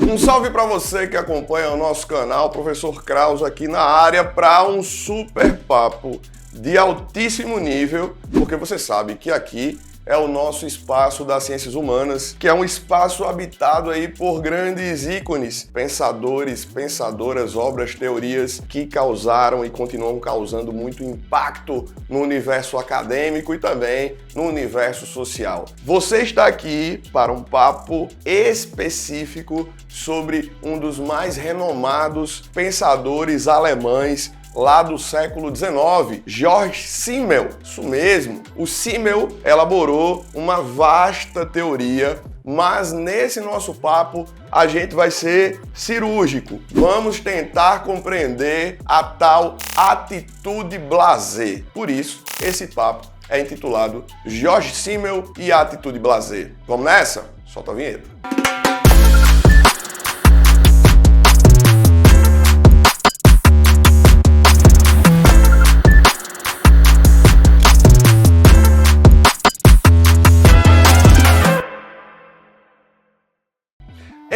Um salve para você que acompanha o nosso canal, Professor Krause aqui na área para um super papo de altíssimo nível, porque você sabe que aqui é o nosso espaço das ciências humanas, que é um espaço habitado aí por grandes ícones, pensadores, pensadoras, obras, teorias que causaram e continuam causando muito impacto no universo acadêmico e também no universo social. Você está aqui para um papo específico sobre um dos mais renomados pensadores alemães lá do século XIX, Georg Simmel. Isso mesmo, o Simmel elaborou uma vasta teoria, mas nesse nosso papo a gente vai ser cirúrgico. Vamos tentar compreender a tal atitude blasé. Por isso, esse papo é intitulado Georg Simmel e a atitude blasé. Vamos nessa? Solta a vinheta.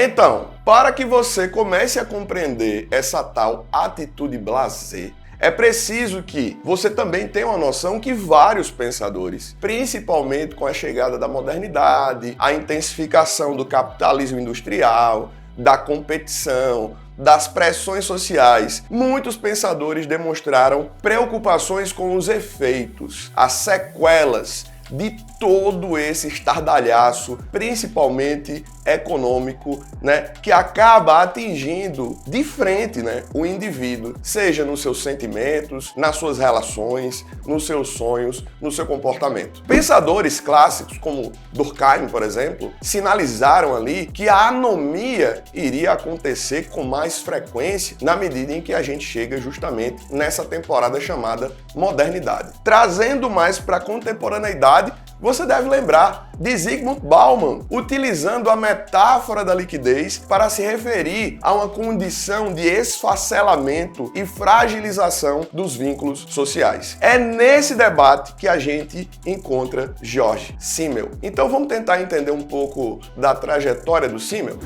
Então, para que você comece a compreender essa tal atitude blasé, é preciso que você também tenha uma noção que vários pensadores, principalmente com a chegada da modernidade, a intensificação do capitalismo industrial, da competição, das pressões sociais, muitos pensadores demonstraram preocupações com os efeitos, as sequelas de todo esse estardalhaço, principalmente econômico, que acaba atingindo de frente, o indivíduo, seja nos seus sentimentos, nas suas relações, nos seus sonhos, no seu comportamento. Pensadores clássicos, como Durkheim, por exemplo, sinalizaram ali que a anomia iria acontecer com mais frequência na medida em que a gente chega justamente nessa temporada chamada modernidade. Trazendo mais para a contemporaneidade, você deve lembrar de Zygmunt Bauman, utilizando a metáfora da liquidez para se referir a uma condição de esfacelamento e fragilização dos vínculos sociais. É nesse debate que a gente encontra Georg Simmel. Então vamos tentar entender um pouco da trajetória do Simmel?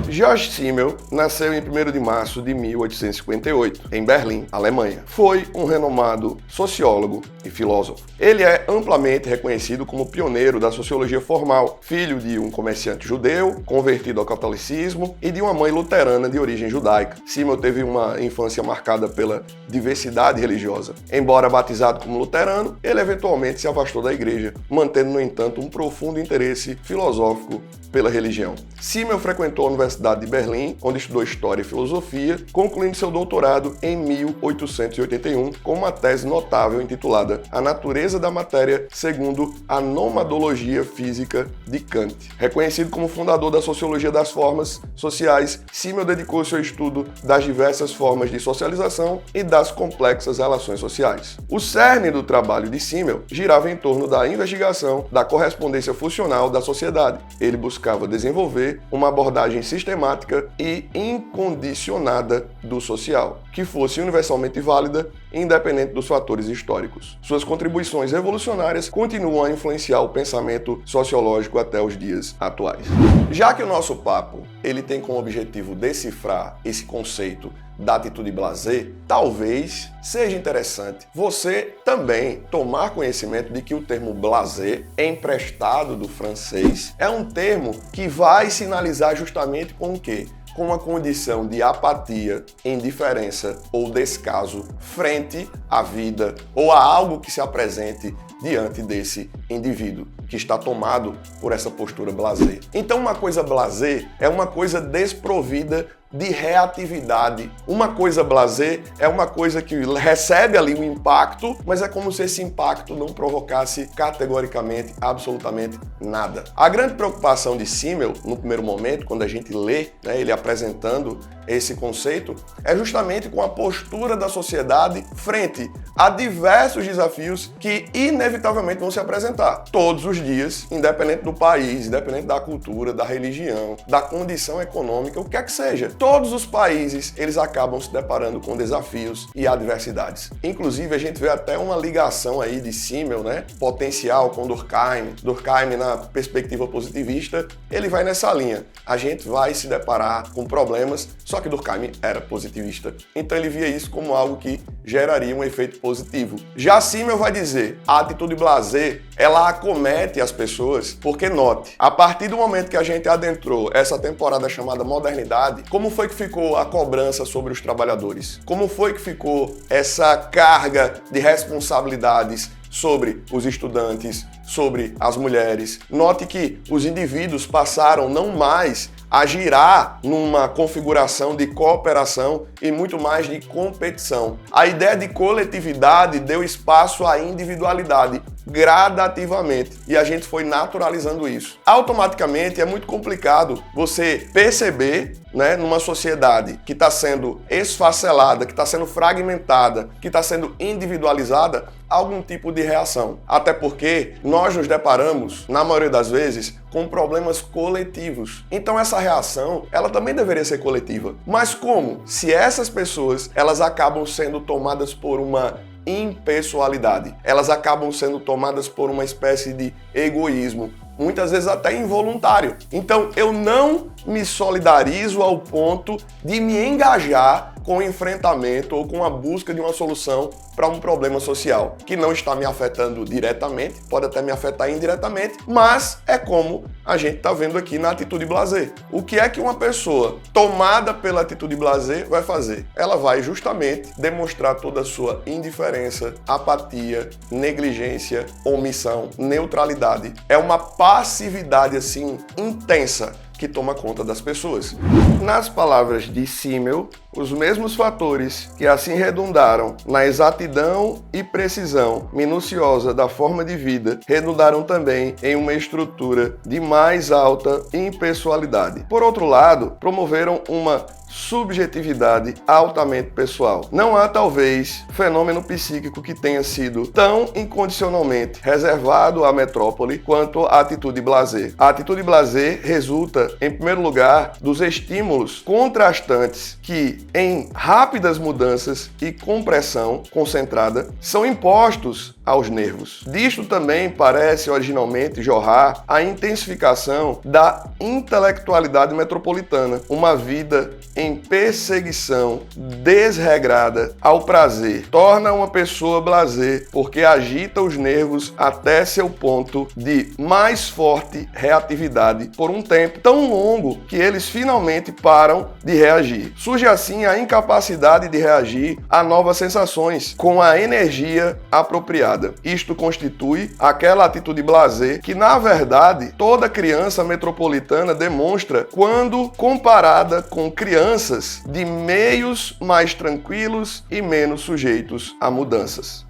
Georg Simmel nasceu em 1º de março de 1858, em Berlim, Alemanha. Foi um renomado sociólogo e filósofo. Ele é amplamente reconhecido como pioneiro da sociologia formal, filho de um comerciante judeu, convertido ao catolicismo, e de uma mãe luterana de origem judaica. Simmel teve uma infância marcada pela diversidade religiosa. Embora batizado como luterano, ele eventualmente se afastou da igreja, mantendo, no entanto, um profundo interesse filosófico pela religião. Simmel frequentou a Universidade de Berlim, onde estudou História e Filosofia, concluindo seu doutorado em 1881 com uma tese notável intitulada A Natureza da Matéria segundo a Nomadologia Física de Kant. Reconhecido como fundador da Sociologia das Formas Sociais, Simmel dedicou-se ao estudo das diversas formas de socialização e das complexas relações sociais. O cerne do trabalho de Simmel girava em torno da investigação da correspondência funcional da sociedade. Ele buscava desenvolver uma abordagem sistemática e incondicionada do social, que fosse universalmente válida, independente dos fatores históricos. Suas contribuições revolucionárias continuam a influenciar o pensamento sociológico até os dias atuais. Já que o nosso papo ele tem como objetivo decifrar esse conceito da atitude blasé, talvez seja interessante você também tomar conhecimento de que o termo blasé, emprestado do francês, é um termo que vai sinalizar justamente com o quê? Com uma condição de apatia, indiferença ou descaso frente à vida ou a algo que se apresente diante desse indivíduo que está tomado por essa postura blasé. Então uma coisa blasé é uma coisa desprovida de reatividade. Uma coisa blasé é uma coisa que recebe ali um impacto, mas é como se esse impacto não provocasse categoricamente absolutamente nada. A grande preocupação de Simmel, no primeiro momento, quando a gente lê ele apresentando esse conceito é justamente com a postura da sociedade frente a diversos desafios que inevitavelmente vão se apresentar todos os dias, independente do país, independente da cultura, da religião, da condição econômica, o que é que seja. Todos os países, eles acabam se deparando com desafios e adversidades. Inclusive, a gente vê até uma ligação aí de Simmel, né, potencial com Durkheim. Durkheim, na perspectiva positivista, ele vai nessa linha. A gente vai se deparar com problemas, só que Durkheim era positivista. Então ele via isso como algo que geraria um efeito positivo. Já Simmel vai dizer, a atitude blasé, ela acomete as pessoas, porque note, a partir do momento que a gente adentrou essa temporada chamada modernidade, como foi que ficou a cobrança sobre os trabalhadores? Como foi que ficou essa carga de responsabilidades sobre os estudantes, sobre as mulheres? Note que os indivíduos passaram não mais a girar numa configuração de cooperação e muito mais de competição. A ideia de coletividade deu espaço à individualidade gradativamente e a gente foi naturalizando isso. Automaticamente é muito complicado você perceber, né, numa sociedade que está sendo esfacelada, que está sendo fragmentada, que está sendo individualizada, algum tipo de reação. Até porque nós nos deparamos, na maioria das vezes, com problemas coletivos. Então essa reação, ela também deveria ser coletiva. Mas como? Se essas pessoas, elas acabam sendo tomadas por uma impessoalidade, elas acabam sendo tomadas por uma espécie de egoísmo, muitas vezes até involuntário. Então eu não me solidarizo ao ponto de me engajar com o enfrentamento ou com a busca de uma solução para um problema social que não está me afetando diretamente, pode até me afetar indiretamente, mas é como a gente está vendo aqui na atitude blasé. O que é que uma pessoa tomada pela atitude blasé vai fazer? Ela vai justamente demonstrar toda a sua indiferença, apatia, negligência, omissão, neutralidade. É uma passividade assim intensa que toma conta das pessoas. Nas palavras de Simmel, os mesmos fatores que assim redundaram na exatidão e precisão minuciosa da forma de vida redundaram também em uma estrutura de mais alta impessoalidade. Por outro lado, promoveram uma subjetividade altamente pessoal. Não há, talvez, fenômeno psíquico que tenha sido tão incondicionalmente reservado à metrópole quanto a atitude blasé. A atitude blasé resulta, em primeiro lugar, dos estímulos contrastantes que, em rápidas mudanças e compressão concentrada, são impostos aos nervos. Disto também parece originalmente jorrar a intensificação da intelectualidade metropolitana, uma vida em perseguição desregrada ao prazer. Torna uma pessoa blasé porque agita os nervos até seu ponto de mais forte reatividade por um tempo tão longo que eles finalmente param de reagir. Surge assim a incapacidade de reagir a novas sensações com a energia apropriada. Isto constitui aquela atitude blasé que, na verdade, toda criança metropolitana demonstra quando comparada com crianças de meios mais tranquilos e menos sujeitos a mudanças.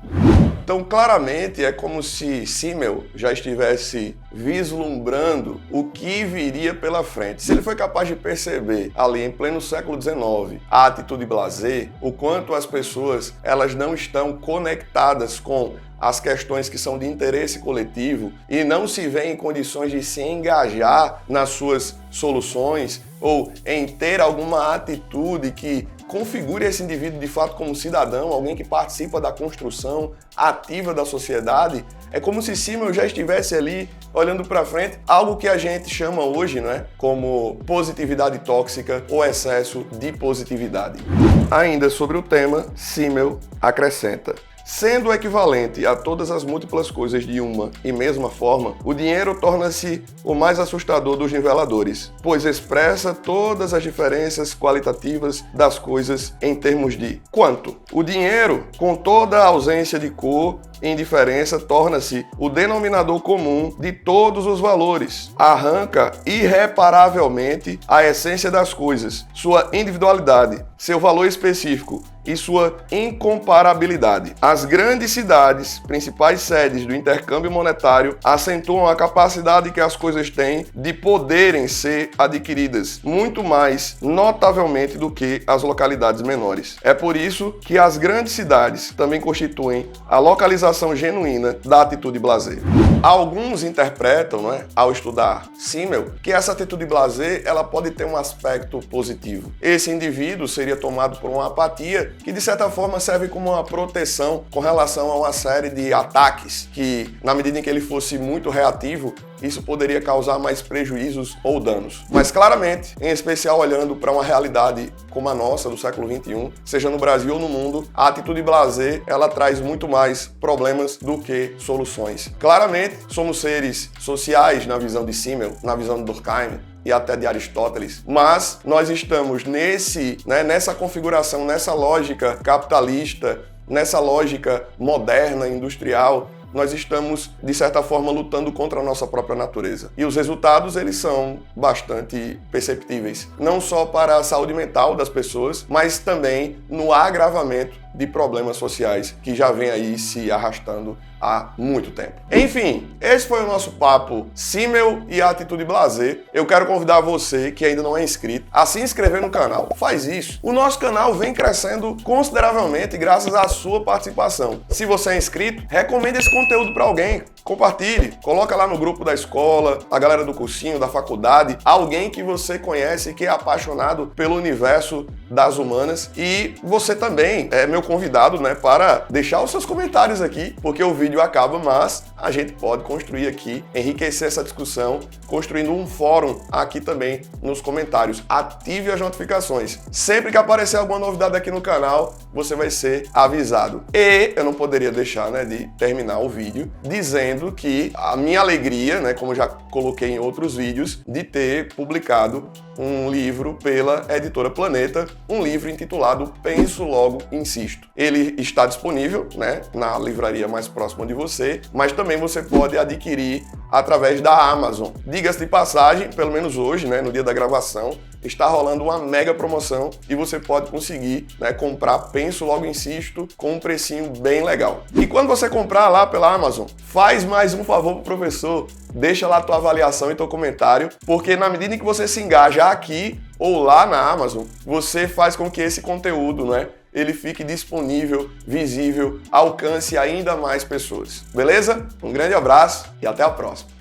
Então, claramente, é como se Simmel já estivesse vislumbrando o que viria pela frente. Se ele foi capaz de perceber ali em pleno século XIX a atitude blasé, o quanto as pessoas elas não estão conectadas com as questões que são de interesse coletivo e não se vê em condições de se engajar nas suas soluções ou em ter alguma atitude que configure esse indivíduo de fato como cidadão, alguém que participa da construção ativa da sociedade, é como se Simmel já estivesse ali olhando para frente, algo que a gente chama hoje, né, como positividade tóxica ou excesso de positividade. Ainda sobre o tema, Simmel acrescenta: sendo equivalente a todas as múltiplas coisas de uma e mesma forma, o dinheiro torna-se o mais assustador dos niveladores, pois expressa todas as diferenças qualitativas das coisas em termos de quanto. O dinheiro, com toda a ausência de cor indiferença torna-se o denominador comum de todos os valores. Arranca irreparavelmente a essência das coisas, sua individualidade, seu valor específico e sua incomparabilidade. As grandes cidades, principais sedes do intercâmbio monetário, acentuam a capacidade que as coisas têm de poderem ser adquiridas, muito mais notavelmente do que as localidades menores. É por isso que as grandes cidades também constituem a localização genuína da atitude blasé. Alguns interpretam, ao estudar Simmel, que essa atitude blasé ela pode ter um aspecto positivo. Esse indivíduo seria tomado por uma apatia que, de certa forma, serve como uma proteção com relação a uma série de ataques que, na medida em que ele fosse muito reativo, isso poderia causar mais prejuízos ou danos. Mas claramente, em especial olhando para uma realidade como a nossa, do século XXI, seja no Brasil ou no mundo, a atitude blasé, ela traz muito mais problemas do que soluções. Claramente, somos seres sociais na visão de Simmel, na visão de Durkheim, e até de Aristóteles, mas nós estamos nessa configuração, nessa lógica capitalista, nessa lógica moderna, industrial, nós estamos, de certa forma, lutando contra a nossa própria natureza. E os resultados, eles são bastante perceptíveis, não só para a saúde mental das pessoas, mas também no agravamento de problemas sociais que já vem aí se arrastando há muito tempo. Enfim, esse foi o nosso papo Simmel e a atitude blasé. Eu quero convidar você que ainda não é inscrito a se inscrever no canal. Faz isso. O nosso canal vem crescendo consideravelmente graças à sua participação. Se você é inscrito, recomende esse conteúdo para alguém. Compartilhe, coloca lá no grupo da escola, a galera do cursinho, da faculdade, alguém que você conhece que é apaixonado pelo universo das humanas. E você também é meu convidado, para deixar os seus comentários aqui, porque o vídeo acaba, mas a gente pode construir aqui, enriquecer essa discussão, construindo um fórum aqui também nos comentários. Ative as notificações. Sempre que aparecer alguma novidade aqui no canal, você vai ser avisado. E eu não poderia deixar, de terminar o vídeo dizendo que a minha alegria, como já coloquei em outros vídeos, de ter publicado um livro pela editora Planeta, um livro intitulado Penso Logo Insisto. Ele está disponível, na livraria mais próxima de você, mas também você pode adquirir através da Amazon. Diga-se de passagem, pelo menos hoje, no dia da gravação, está rolando uma mega promoção e você pode conseguir comprar Penso Logo Insisto com um precinho bem legal. E quando você comprar lá pela Amazon, faz mais um favor pro professor, deixa lá a tua avaliação e teu comentário, porque na medida em que você se engaja aqui ou lá na Amazon, você faz com que esse conteúdo, ele fique disponível, visível, alcance ainda mais pessoas. Beleza? Um grande abraço e até a próxima.